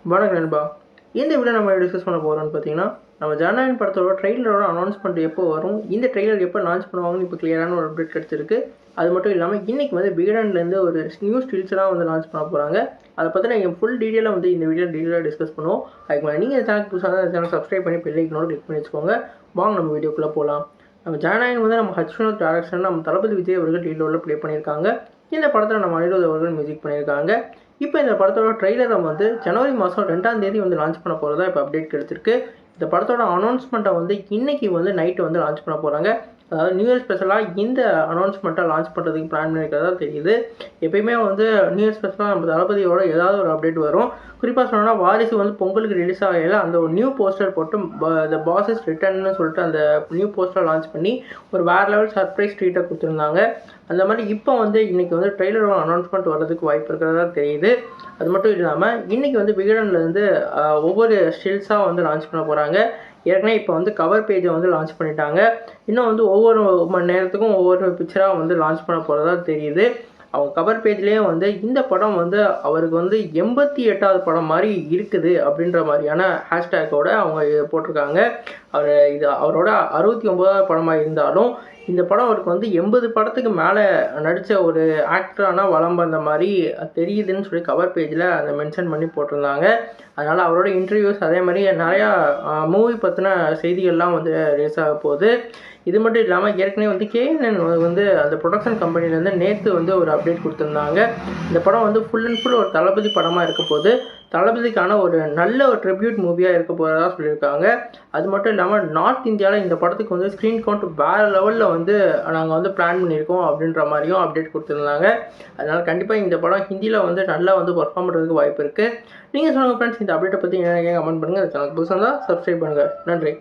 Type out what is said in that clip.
வணக்கம் நண்பா. இந்த வீடியோ நம்ம டிஸ்கஸ் பண்ண போகிறோம்னு பார்த்தீங்கன்னா, நம்ம ஜனநாயகன் படத்தோட ட்ரெய்லரோட அனௌன்ஸ்மெண்ட் எப்போ வரும், இந்த ட்ரெய்லர் எப்போ லான்ச் பண்ணுவாங்கன்னு இப்போ கிளியரான ஒரு அப்டேட் கிடச்சிருக்கு. அது மட்டும் இல்லாமல் இன்றைக்கி வந்து விகடன்லேருந்து ஒரு நியூ ஸ்டில்ஸ்லாம் வந்து லான்ச் பண்ண போகிறாங்க. அதை பற்றின எங்கள் ஃபுல் டீட்டெயிலாக வந்து இந்த வீடியோ டீட்டெயிலாக டிஸ்கஸ் பண்ணுவோம். அதுக்கு மேலே நீங்கள் இந்த சேனல் புதுசாக இந்த சேனல் சப்ஸ்கிரைப் பண்ணி பெல் ஐக்கனோட கிளிக் பண்ணி வச்சுக்கோங்க. வாங்க நம்ம வீடியோக்குள்ளே போகலாம். நம்ம ஜனநாயகன் வந்து நம்ம ஹச்வினோத் டேரக்ஷன் நம்ம தளபதி விஜய் அவர்கள் டீட்டெயிலில் ப்ளே பண்ணியிருக்காங்க. இந்த படத்தில் நம்ம அனிருத் அவர்கள் மியூசிக் பண்ணியிருக்காங்க. இப்போ இந்த படத்தோட ட்ரெய்லரை வந்து ஜனவரி மாதம் 2ஆம் தேதி வந்து லான்ச் பண்ண போகிறதா இப்போ அப்டேட் கிடைச்சிருக்கு. இந்த படத்தோட அனௌன்ஸ்மெண்ட்டை வந்து இன்றைக்கி வந்து நைட்டு வந்து லான்ச் பண்ண போகிறாங்க. அதாவது நியூ இயர் ஸ்பெஷலாக இந்த அனௌன்ஸ்மெண்ட்டை லான்ச் பண்ணுறதுக்கு பிளான் பண்ணியிருக்கிறதா தெரியுது. எப்பயுமே வந்து நியூ இயர் ஸ்பெஷலாக நம்ம தளபதியோட ஏதாவது ஒரு அப்டேட் வரும். குறிப்பாக சொன்னோன்னா வாரிசு வந்து பொங்கலுக்கு ரிலீஸ் ஆகையில் அந்த ஒரு நியூ போஸ்டர் போட்டு த பாஸ் இஸ் ரிட்டர்ன்னு சொல்லிட்டு அந்த நியூ போஸ்டர் லான்ச் பண்ணி ஒரு வேறு லெவல் சர்ப்ரைஸ் ட்ரீட்டை கொடுத்துருந்தாங்க. அந்த மாதிரி இப்போ வந்து இன்றைக்கி வந்து ட்ரெய்லரோட அனௌன்ஸ்மெண்ட் வர்றதுக்கு வாய்ப்பு இருக்கிறதா தெரியுது. அது மட்டும் இல்லாமல் இன்றைக்கி வந்து விகடன்லேருந்து ஒவ்வொரு ஸ்டில்ஸாக வந்து லான்ச் பண்ண போகிறாங்க. ஏற்கனவே இப்போ வந்து கவர் பேஜை வந்து லான்ச் பண்ணிட்டாங்க. இன்னும் வந்து ஒவ்வொரு மணி நேரத்துக்கும் ஒவ்வொரு பிக்சராக வந்து லான்ச் பண்ண போகிறதா தெரியுது. அவங்க கவர் பேஜ்லேயே வந்து இந்த படம் வந்து அவருக்கு வந்து 88வது படம் மாதிரி இருக்குது அப்படின்ற மாதிரியான ஹேஷ்டேக்கோடு அவங்க போட்டிருக்காங்க. இது அவரோட 69வது படமாக இருந்தாலும் இந்த படம் அவருக்கு வந்து 80 படத்துக்கு மேலே நடித்த ஒரு ஆக்டரான வலம் வந்த மாதிரி தெரியுதுன்னு சொல்லி கவர் பேஜில் அதை மென்ஷன் பண்ணி போட்டிருந்தாங்க. அதனால் அவரோட இன்டர்வியூஸ் அதே மாதிரி நிறையா மூவி பற்றின செய்திகள்லாம் வந்து ரிலீஸ் ஆக போகுது. இது மட்டும் இல்லாமல் ஏற்கனவே வந்து கேஎன்என் வந்து அந்த ப்ரொடக்ஷன் கம்பெனிலேருந்து நேற்று வந்து ஒரு அப்டேட் கொடுத்துருந்தாங்க. இந்த படம் வந்து ஃபுல் அண்ட் ஃபுல் ஒரு தளபதி படமாக இருக்க போது, தளபதிக்கான ஒரு நல்ல ஒரு ட்ரிபியூட் மூவியாக இருக்க போகிறதா சொல்லியிருக்காங்க. அது மட்டும் இல்லாமல் நார்த் இந்தியாவில் இந்த படத்துக்கு வந்து ஸ்க்ரீன் கவுண்ட் வேறு லெவலில் வந்து நாங்கள் வந்து பிளான் பண்ணியிருக்கோம் அப்படின்ற மாதிரியும் அப்டேட் கொடுத்துருந்தாங்க. அதனால் கண்டிப்பாக இந்த படம் ஹிந்தியில் வந்து நல்லா வந்து பர்ஃபார்ம் பண்ணுறதுக்கு வாய்ப்பு இருக்குது. நீங்கள் சொல்லுங்கள் ஃப்ரெண்ட்ஸ், இந்த அப்டேட்டை பற்றி என்ன கமெண்ட் பண்ணுங்கள். அந்த சேனல் புதுசாக இருந்தால் சப்ஸ்கிரைப் பண்ணுங்கள். நன்றி.